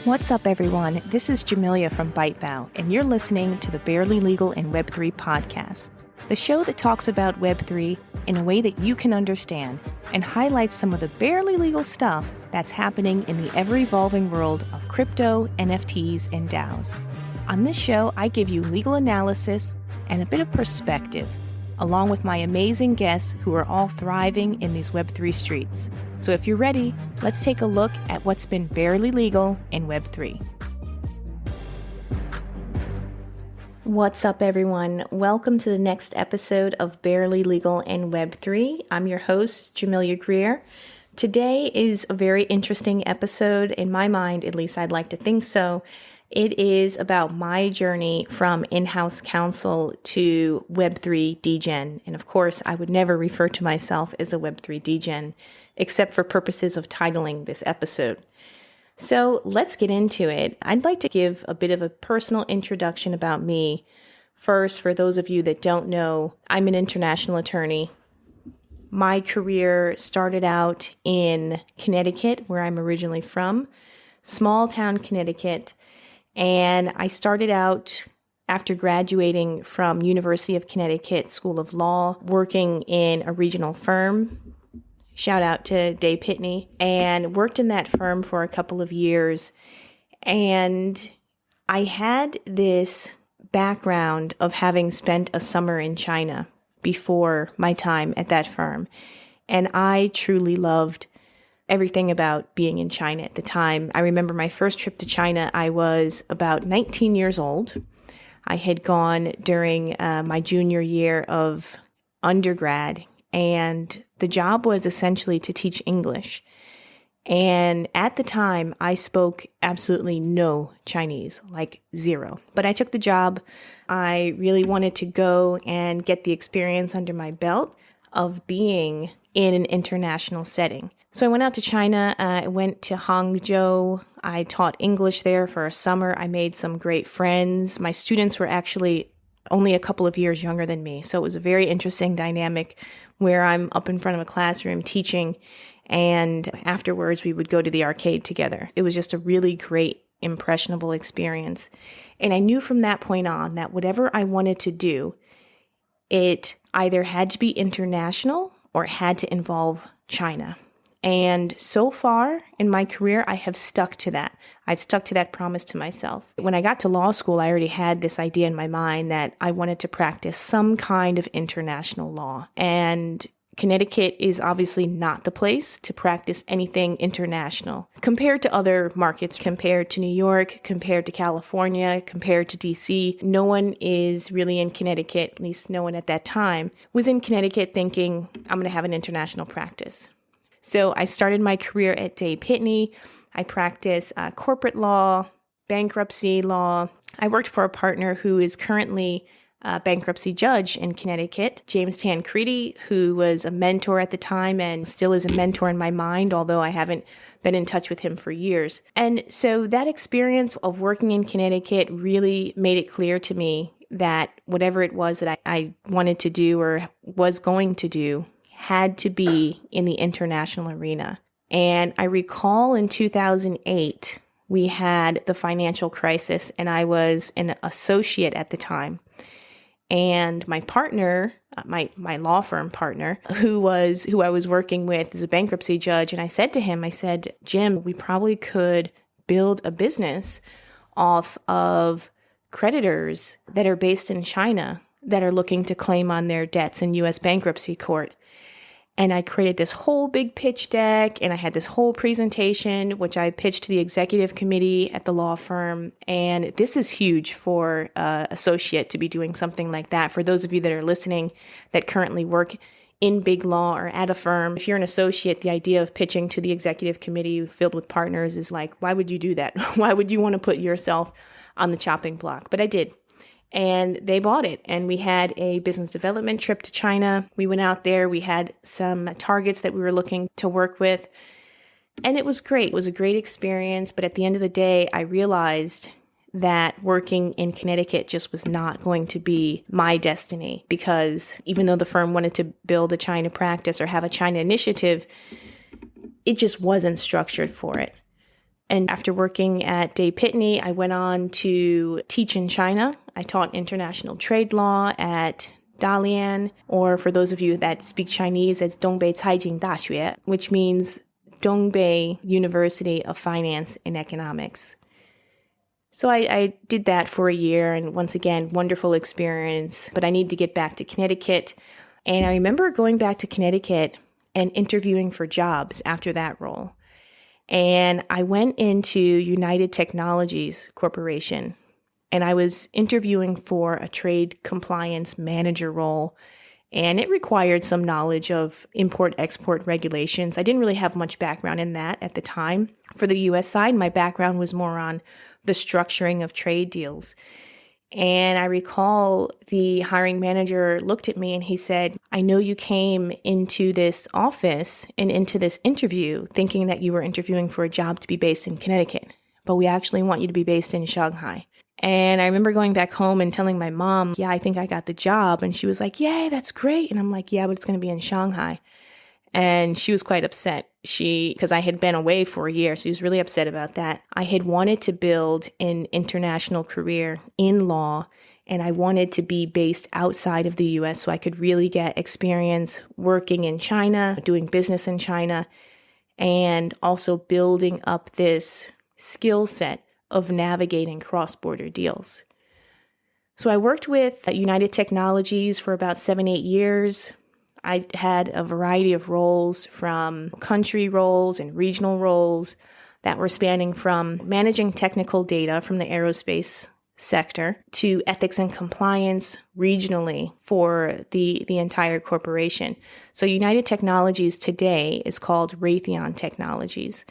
What's up, everyone? This is Jamelia from ByteBow, and you're listening to the Barely Legal in Web3 podcast, the show that talks about Web3 in a way that you can understand and highlights some of the barely legal stuff that's happening in the ever-evolving world of crypto, NFTs, and DAOs. On this show, I give you legal analysis and a bit of perspective, along with my amazing guests who are all thriving in these Web3 streets. So if you're ready, let's take a look at what's been barely legal in Web3. What's up, everyone? Welcome to the next episode of Barely Legal in Web3. I'm your host, Jamelia Greer. Today is a very interesting episode, in my mind, at least I'd like to think so. It is about my journey from in-house counsel to Web3 Degen. And of course, I would never refer to myself as a Web3 Degen, except for purposes of titling this episode. So let's get into it. I'd like to give a bit of a personal introduction about me. First, for those of you that don't know, I'm an international attorney. My career started out in Connecticut, where I'm originally from, small town Connecticut. And I started out after graduating from University of Connecticut School of Law, working in a regional firm. Shout out to Dave Pitney, and worked in that firm for a couple of years. And I had this background of having spent a summer in China before my time at that firm. And I truly loved everything about being in China at the time. I remember my first trip to China, I was about 19 years old. I had gone during my junior year of undergrad, and the job was essentially to teach English. And at the time, I spoke absolutely no Chinese, like zero. But I took the job. I really wanted to go and get the experience under my belt of being in an international setting. So I went out to China. I went to Hangzhou. I taught English there for a summer. I made some great friends. My students were actually only a couple of years younger than me. So it was a very interesting dynamic where I'm up in front of a classroom teaching, and afterwards we would go to the arcade together. It was just a really great, impressionable experience. And I knew from that point on that whatever I wanted to do, it either had to be international or it had to involve China. And so far in my career, I have stuck to that. I've stuck to that promise to myself. When I got to law school, I already had this idea in my mind that I wanted to practice some kind of international law. And Connecticut is obviously not the place to practice anything international. Compared to other markets, compared to New York, compared to California, compared to DC, no one is really in Connecticut, at least no one at that time, was in Connecticut thinking, I'm going to have an international practice. So I started my career at Dave Pitney. I practiced corporate law, bankruptcy law. I worked for a partner who is currently a bankruptcy judge in Connecticut, James Tancredi, who was a mentor at the time and still is a mentor in my mind, although I haven't been in touch with him for years. And so that experience of working in Connecticut really made it clear to me that whatever it was that I wanted to do or was going to do had to be in the international arena. And I recall in 2008, we had the financial crisis, and I was an associate at the time. And my partner, my law firm partner, who I was working with as a bankruptcy judge, and I said to him, Jim, we probably could build a business off of creditors that are based in China that are looking to claim on their debts in U.S. bankruptcy court. And I created this whole big pitch deck, and I had this whole presentation, which I pitched to the executive committee at the law firm. And this is huge for an associate to be doing something like that. For those of you that are listening that currently work in big law or at a firm, if you're an associate, the idea of pitching to the executive committee filled with partners is like, why would you do that? Why would you want to put yourself on the chopping block? But I did. And they bought it. And we had a business development trip to China. We went out there. We had some targets that we were looking to work with. And it was great. It was a great experience. But at the end of the day, I realized that working in Connecticut just was not going to be my destiny, because even though the firm wanted to build a China practice or have a China initiative, it just wasn't structured for it. And after working at Day Pitney, I went on to teach in China. I taught international trade law at Dalian, or for those of you that speak Chinese, it's Dongbei Caijing Daxue, which means Dongbei University of Finance and Economics. So I did that for a year, and once again, wonderful experience, but I need to get back to Connecticut. And I remember going back to Connecticut and interviewing for jobs after that role. And I went into United Technologies Corporation, and I was interviewing for a trade compliance manager role, and it required some knowledge of import-export regulations. I didn't really have much background in that at the time. For the U.S. side, my background was more on the structuring of trade deals. And I recall the hiring manager looked at me and he said, I know you came into this office and into this interview thinking that you were interviewing for a job to be based in Connecticut, but we actually want you to be based in Shanghai. And I remember going back home and telling my mom, yeah, I think I got the job. And she was like, yay, that's great. And I'm like, yeah, but it's going to be in Shanghai. And she was quite upset. Because I had been away for a year, so she was really upset about that. I had wanted to build an international career in law, and I wanted to be based outside of the U.S. so I could really get experience working in China, doing business in China, and also building up this skill set of navigating cross-border deals. So I worked with United Technologies for about 7-8 years. I had a variety of roles, from country roles and regional roles that were spanning from managing technical data from the aerospace sector to ethics and compliance regionally for the entire corporation. So United Technologies today is called Raytheon Technologies,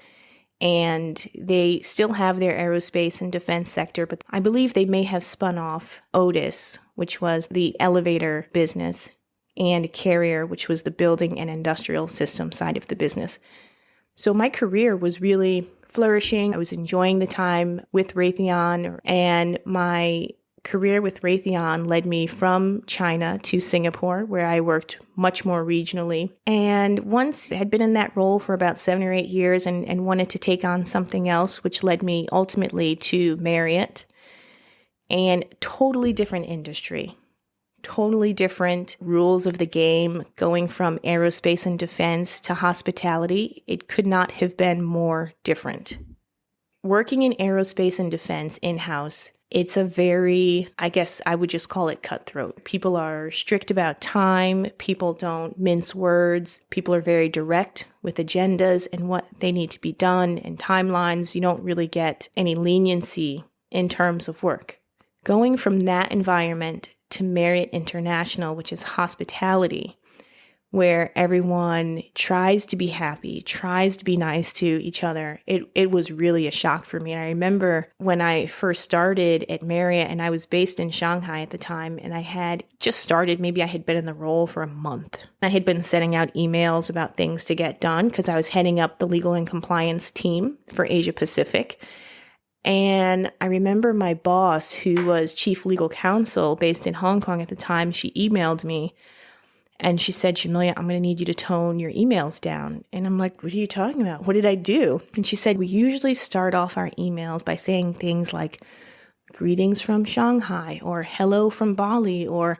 and they still have their aerospace and defense sector, but I believe they may have spun off Otis, which was the elevator business, and Carrier, which was the building and industrial system side of the business. So my career was really flourishing. I was enjoying the time with Raytheon, and my career with Raytheon led me from China to Singapore, where I worked much more regionally. And once I had been in that role for about 7 or 8 years and wanted to take on something else, which led me ultimately to Marriott, and totally different industry. Totally different rules of the game, going from aerospace and defense to hospitality. It could not have been more different. Working in aerospace and defense in-house, it's a very, I guess I would just call it cutthroat. People are strict about time. People don't mince words. People are very direct with agendas and what they need to be done and timelines. You don't really get any leniency in terms of work. Going from that environment to Marriott International, which is hospitality, where everyone tries to be happy, tries to be nice to each other. It was really a shock for me. And I remember when I first started at Marriott, and I was based in Shanghai at the time, and I had just started, maybe I had been in the role for a month. I had been sending out emails about things to get done because I was heading up the legal and compliance team for Asia Pacific. And I remember my boss, who was chief legal counsel based in Hong Kong at the time, she emailed me and she said, Jamelia, I'm going to need you to tone your emails down. And I'm like, what are you talking about? What did I do? And she said, we usually start off our emails by saying things like, greetings from Shanghai, or hello from Bali, or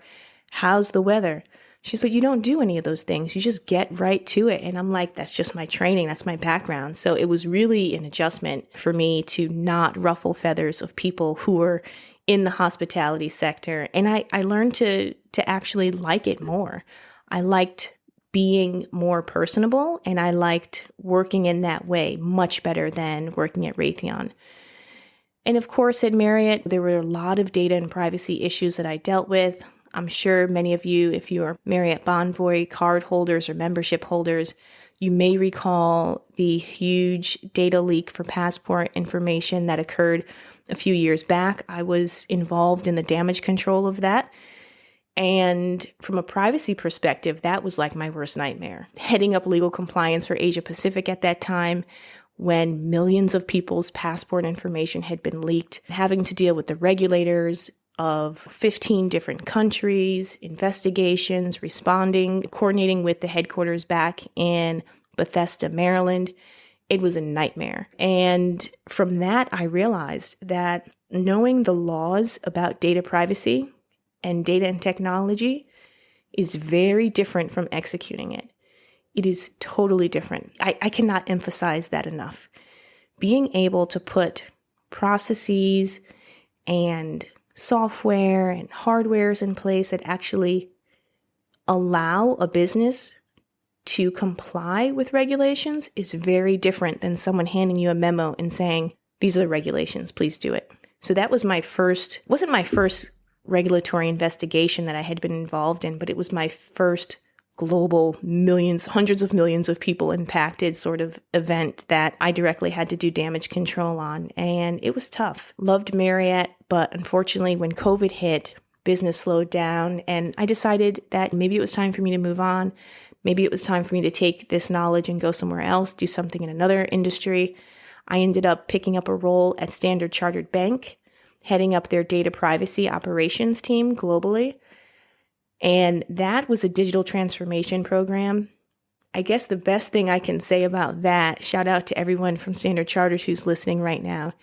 how's the weather? She said, you don't do any of those things. You just get right to it. And I'm like, that's just my training. That's my background. So it was really an adjustment for me to not ruffle feathers of people who were in the hospitality sector. And I learned to actually like it more. I liked being more personable, and I liked working in that way much better than working at Raytheon. And of course, at Marriott, there were a lot of data and privacy issues that I dealt with. I'm sure many of you, if you are Marriott Bonvoy card holders or membership holders, you may recall the huge data leak for passport information that occurred a few years back. I was involved in the damage control of that. And from a privacy perspective, that was like my worst nightmare. Heading up legal compliance for Asia Pacific at that time, when millions of people's passport information had been leaked, having to deal with the regulators of 15 different countries, investigations, responding, coordinating with the headquarters back in Bethesda, Maryland. It was a nightmare. And from that, I realized that knowing the laws about data privacy and data and technology is very different from executing it. It is totally different. I cannot emphasize that enough. Being able to put processes and software and hardwares in place that actually allow a business to comply with regulations is very different than someone handing you a memo and saying, these are the regulations, please do it. So that was wasn't my first regulatory investigation that I had been involved in, but it was my first global hundreds of millions of people impacted sort of event that I directly had to do damage control on. And it was tough. Loved Marriott, but unfortunately when COVID hit, business slowed down and I decided that maybe it was time for me to move on. Maybe it was time for me to take this knowledge and go somewhere else, do something in another industry. I ended up picking up a role at Standard Chartered Bank, heading up their data privacy operations team globally. And that was a digital transformation program. I guess the best thing I can say about that, shout out to everyone from Standard Chartered who's listening right now,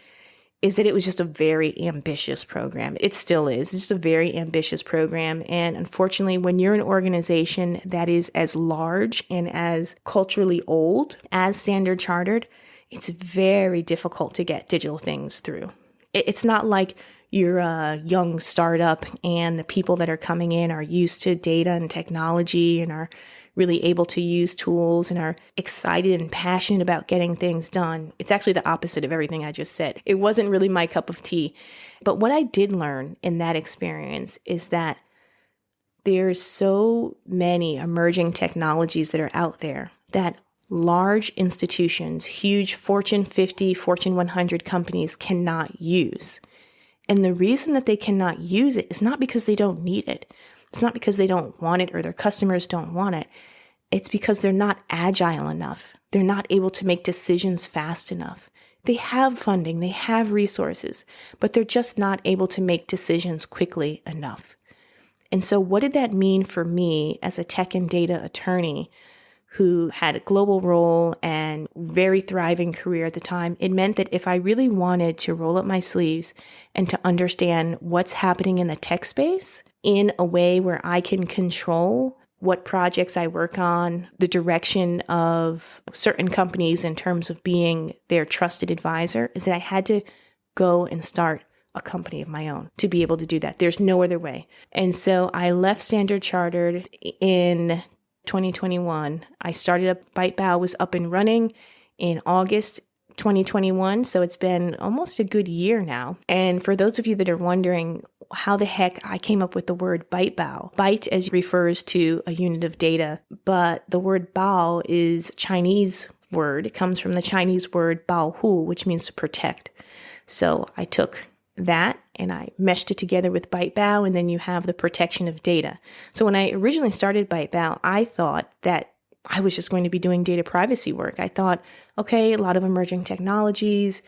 is that it was just a very ambitious program. It still is. It's just a very ambitious program. And unfortunately, when you're an organization that is as large and as culturally old as Standard Chartered, it's very difficult to get digital things through. It's not like you're a young startup and the people that are coming in are used to data and technology and are really able to use tools and are excited and passionate about getting things done. It's actually the opposite of everything I just said. It wasn't really my cup of tea. But what I did learn in that experience is that there's so many emerging technologies that are out there that large institutions, huge Fortune 50, Fortune 100 companies cannot use. And the reason that they cannot use it is not because they don't need it. It's not because they don't want it or their customers don't want it. It's because they're not agile enough. They're not able to make decisions fast enough. They have funding, they have resources, but they're just not able to make decisions quickly enough. And so what did that mean for me as a tech and data attorney who had a global role and very thriving career at the time? It meant that if I really wanted to roll up my sleeves and to understand what's happening in the tech space in a way where I can control what projects I work on, the direction of certain companies in terms of being their trusted advisor, is that I had to go and start a company of my own to be able to do that. There's no other way. And so I left Standard Chartered in 2021. I started up, ByteBow was up and running in August 2021. So it's been almost a good year now. And for those of you that are wondering how the heck I came up with the word ByteBow, byte as refers to a unit of data, but the word bao is a Chinese word. It comes from the Chinese word baohu, which means to protect. So I took that and I meshed it together with ByteBow, and then you have the protection of data. So when I originally started ByteBow, I thought that I was just going to be doing data privacy work. I thought, okay, a lot of emerging technologies.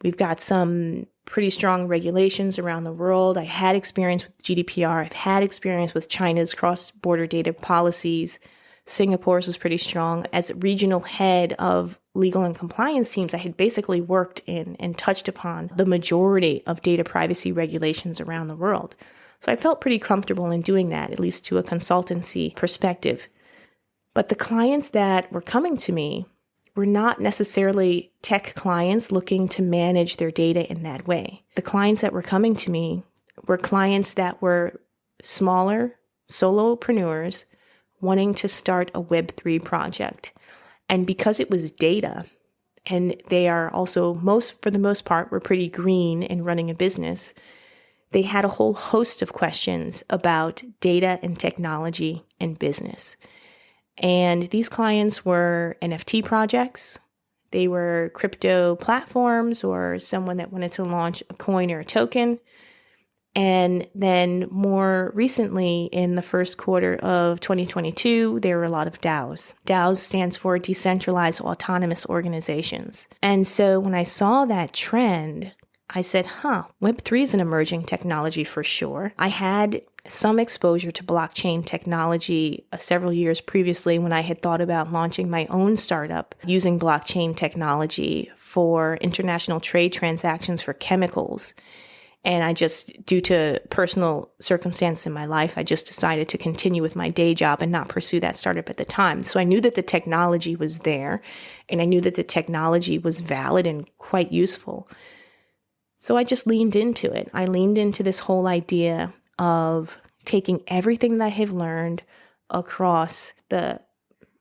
We've got some pretty strong regulations around the world. I had experience with GDPR. I've had experience with China's cross-border data policies. Singapore's was pretty strong. As regional head of legal and compliance teams, I had basically worked in and touched upon the majority of data privacy regulations around the world. So I felt pretty comfortable in doing that, at least to a consultancy perspective. But the clients that were coming to me were not necessarily tech clients looking to manage their data in that way. The clients that were coming to me were clients that were smaller solopreneurs wanting to start a Web3 project. And because it was data, and they are also for the most part, were pretty green in running a business, they had a whole host of questions about data and technology and business. And these clients were NFT projects. They were crypto platforms or someone that wanted to launch a coin or a token. And then more recently, in the first quarter of 2022, there were a lot of DAOs. DAOs stands for Decentralized Autonomous Organizations. And so when I saw that trend, I said, Web3 is an emerging technology for sure. I had some exposure to blockchain technology several years previously when I had thought about launching my own startup using blockchain technology for international trade transactions for chemicals. And I just, due to personal circumstances in my life, I just decided to continue with my day job and not pursue that startup at the time. So I knew that the technology was there, and I knew that the technology was valid and quite useful. So I just leaned into it. I leaned into this whole idea of taking everything that I have learned across the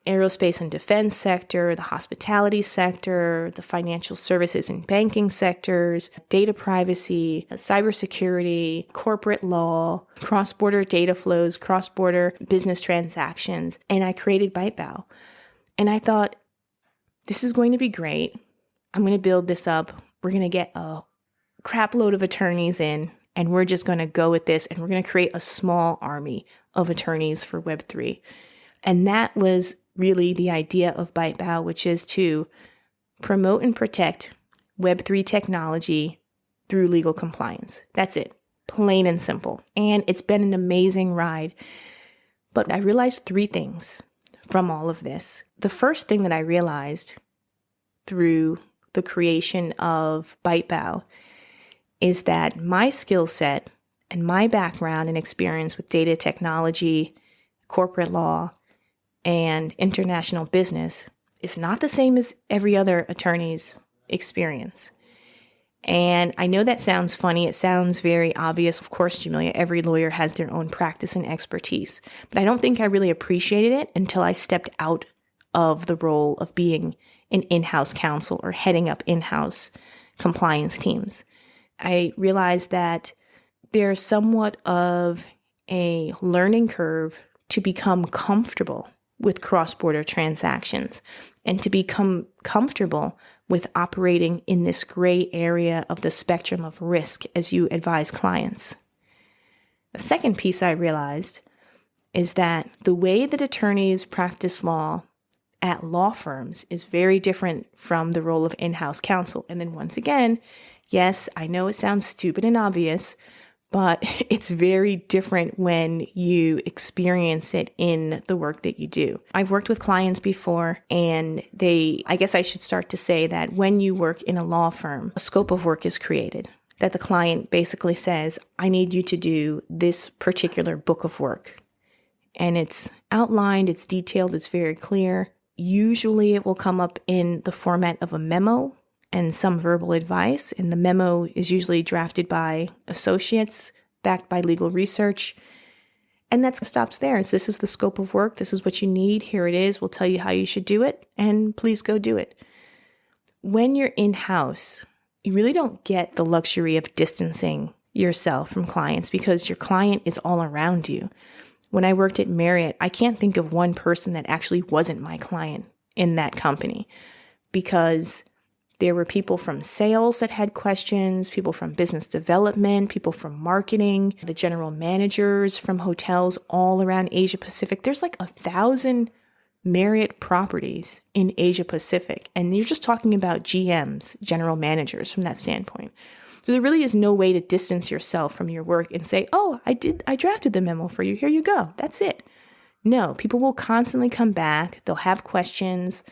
aerospace and defense sector, the hospitality sector, the financial services and banking sectors, data privacy, cybersecurity, corporate law, cross-border data flows, cross-border business transactions, and I created ByteBow. And I thought, this is going to be great. I'm going to build this up. We're going to get a crap load of attorneys in, and we're just going to go with this, and we're going to create a small army of attorneys for Web3. And that was really the idea of ByteBow, which is to promote and protect Web3 technology through legal compliance. That's it. Plain and simple. And it's been an amazing ride. But I realized three things from all of this. The first thing that I realized through the creation of ByteBow is that my skill set and my background and experience with data technology, corporate law, and international business is not the same as every other attorney's experience. And I know that sounds funny. It sounds very obvious. Of course, Jamelia, every lawyer has their own practice and expertise. But I don't think I really appreciated it until I stepped out of the role of being an in-house counsel or heading up in-house compliance teams. I realized that there's somewhat of a learning curve to become comfortable with cross-border transactions and to become comfortable with operating in this gray area of the spectrum of risk as you advise clients. The second piece I realized is that the way that attorneys practice law at law firms is very different from the role of in-house counsel. And then once again, yes, I know it sounds stupid and obvious, but it's very different when you experience it in the work that you do. I've worked with clients before, and I guess I should start to say that when you work in a law firm, a scope of work is created, that the client basically says, I need you to do this particular book of work. And it's outlined, it's detailed, it's very clear. Usually it will come up in the format of a memo and some verbal advice. And the memo is usually drafted by associates, backed by legal research. And that stops there. This is the scope of work. This is what you need. Here it is. We'll tell you how you should do it. And please go do it. When you're in-house, you really don't get the luxury of distancing yourself from clients because your client is all around you. When I worked at Marriott, I can't think of one person that actually wasn't my client in that company because there were people from sales that had questions, people from business development, people from marketing, the general managers from hotels all around Asia Pacific. There's like 1,000 Marriott properties in Asia Pacific. And you're just talking about GMs, general managers from that standpoint. So there really is no way to distance yourself from your work and say, oh, I drafted the memo for you. Here you go. That's it. No, people will constantly come back. They'll have questions.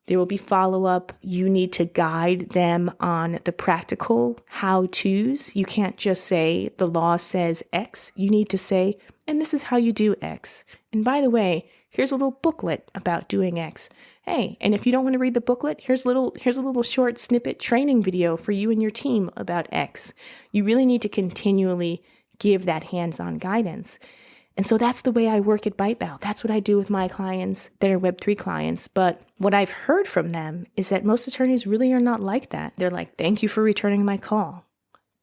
There will be follow-up. You need to guide them on the practical how-tos. You can't just say the law says X. You need to say, and this is how you do X. And by the way, here's a little booklet about doing X. Hey, and if you don't want to read the booklet, here's a little short snippet training video for you and your team about X. You really need to continually give that hands-on guidance. And so that's the way I work at ByteBow. That's what I do with my clients that are Web3 clients. But what I've heard from them is that most attorneys really are not like that. They're like, thank you for returning my call.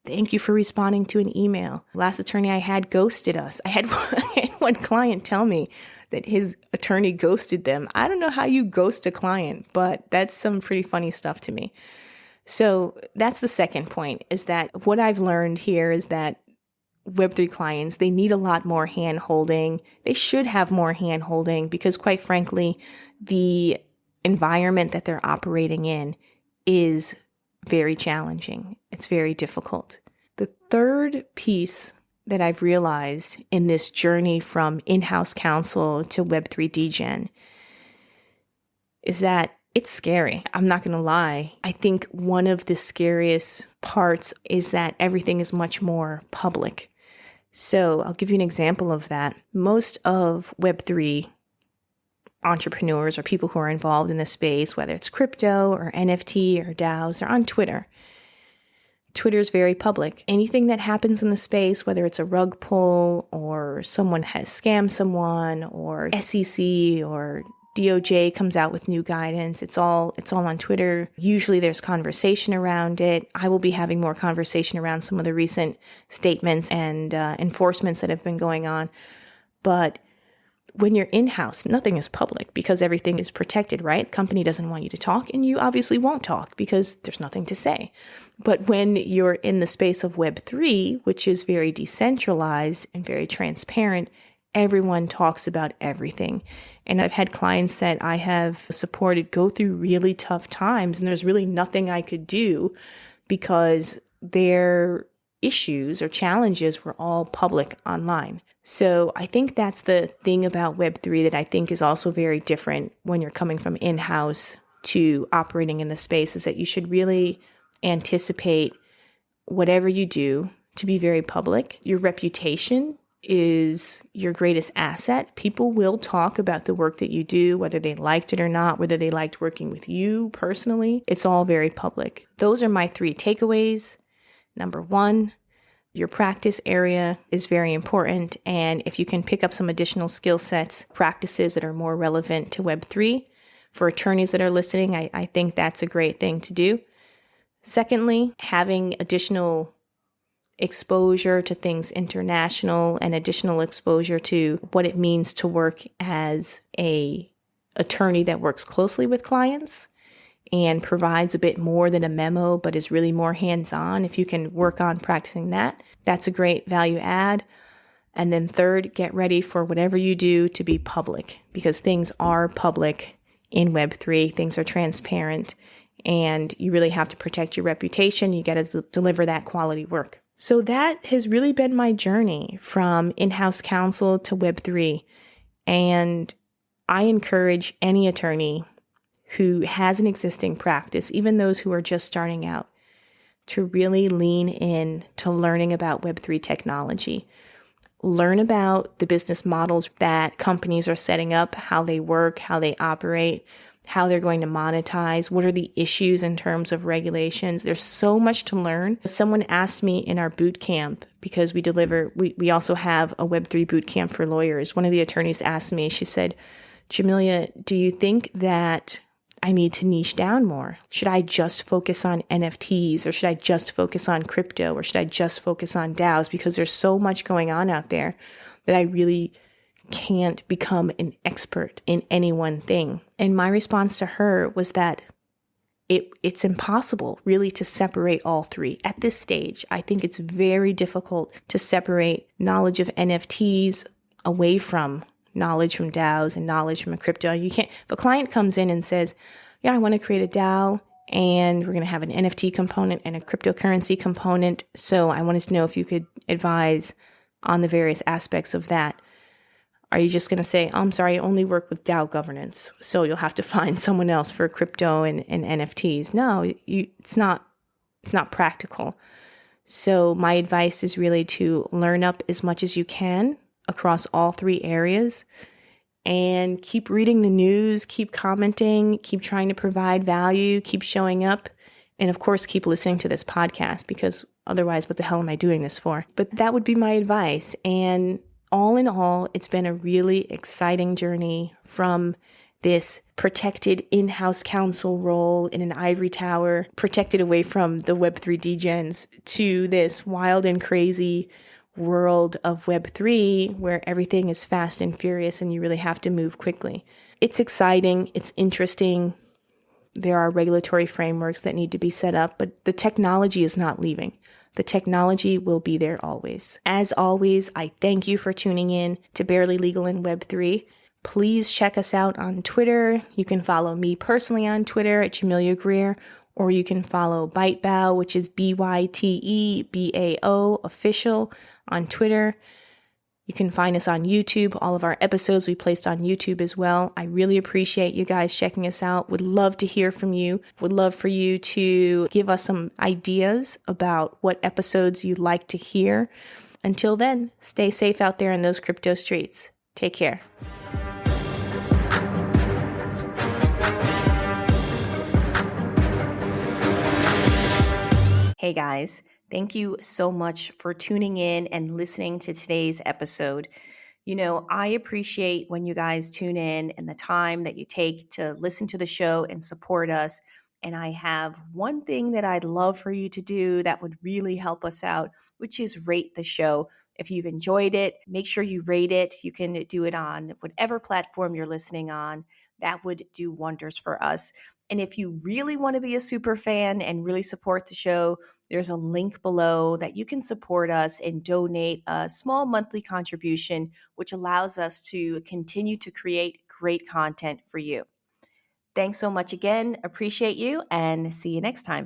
Thank you for responding to an email. Last attorney I had ghosted us. I had one client tell me that his attorney ghosted them. I don't know how you ghost a client, but that's some pretty funny stuff to me. So that's the second point, is that what I've learned here is that Web3 clients, they need a lot more hand-holding. They should have more hand-holding because, quite frankly, the environment that they're operating in is very challenging. It's very difficult. The third piece that I've realized in this journey from in-house counsel to Web3 Degen is that it's scary. I'm not going to lie. I think one of the scariest parts is that everything is much more public. So I'll give you an example of that. Most of Web3 entrepreneurs or people who are involved in this space, whether it's crypto or NFT or DAOs, they're on Twitter. Twitter is very public. Anything that happens in the space, whether it's a rug pull or someone has scammed someone or SEC or DOJ comes out with new guidance, it's all on Twitter. Usually there's conversation around it. I will be having more conversation around some of the recent statements and enforcements that have been going on. But when you're in-house, nothing is public because everything is protected, right? The company doesn't want you to talk, and you obviously won't talk because there's nothing to say. But when you're in the space of Web3, which is very decentralized and very transparent, everyone talks about everything. And I've had clients that I have supported go through really tough times, and there's really nothing I could do because their issues or challenges were all public online. So I think that's the thing about Web3 that I think is also very different when you're coming from in-house to operating in the space, is that you should really anticipate whatever you do to be very public. Your reputation is your greatest asset. People will talk about the work that you do, whether they liked it or not, whether they liked working with you personally. It's all very public. Those are my 3 takeaways. Number 1, your practice area is very important. And if you can pick up some additional skill sets, practices that are more relevant to Web3, for attorneys that are listening, I think that's a great thing to do. Secondly, having additional exposure to things international and additional exposure to what it means to work as a attorney that works closely with clients and provides a bit more than a memo, but is really more hands-on. If you can work on practicing that, that's a great value add. And then third, get ready for whatever you do to be public, because things are public in Web3. Things are transparent, and you really have to protect your reputation. You got to deliver that quality work. So that has really been my journey from in-house counsel to Web3. And I encourage any attorney who has an existing practice, even those who are just starting out, to really lean in to learning about Web3 technology. Learn about the business models that companies are setting up, how they work, how they operate, how they're going to monetize, what are the issues in terms of regulations. There's so much to learn. Someone asked me in our boot camp, because we also have a Web3 boot camp for lawyers. One of the attorneys asked me, she said, "Jamelia, do you think that I need to niche down more? Should I just focus on NFTs, or should I just focus on crypto, or should I just focus on DAOs? Because there's so much going on out there that I really can't become an expert in any one thing." And my response to her was that it's impossible really to separate all 3. At this stage, I think it's very difficult to separate knowledge of NFTs away from knowledge from DAOs and knowledge from a crypto. You can't, if a client comes in and says, "Yeah, I want to create a DAO and we're going to have an NFT component and a cryptocurrency component. So I wanted to know if you could advise on the various aspects of that." Are you just going to say, "I'm sorry, I only work with DAO governance, so you'll have to find someone else for crypto and NFTs"? No, it's not practical. So my advice is really to learn up as much as you can across all 3 areas, and keep reading the news, keep commenting, keep trying to provide value, keep showing up, and of course, keep listening to this podcast, because otherwise, what the hell am I doing this for? But that would be my advice. And all in all, it's been a really exciting journey from this protected in-house counsel role in an ivory tower, protected away from the Web3 degens, to this wild and crazy world of Web3 where everything is fast and furious and you really have to move quickly. It's exciting. It's interesting. There are regulatory frameworks that need to be set up, but the technology is not leaving. The technology will be there always. As always, I thank you for tuning in to Barely Legal in Web3. Please check us out on Twitter. You can follow me personally on Twitter at Jamelia Greer, or you can follow ByteBao, which is BYTEBAO official on Twitter. You can find us on YouTube. All of our episodes we placed on YouTube as well. I really appreciate you guys checking us out. Would love to hear from you. Would love for you to give us some ideas about what episodes you'd like to hear. Until then, stay safe out there in those crypto streets. Take care. Hey guys, thank you so much for tuning in and listening to today's episode. You know, I appreciate when you guys tune in and the time that you take to listen to the show and support us. And I have one thing that I'd love for you to do that would really help us out, which is rate the show. If you've enjoyed it, make sure you rate it. You can do it on whatever platform you're listening on. That would do wonders for us. And if you really want to be a super fan and really support the show, there's a link below that you can support us and donate a small monthly contribution, which allows us to continue to create great content for you. Thanks so much again. Appreciate you and see you next time.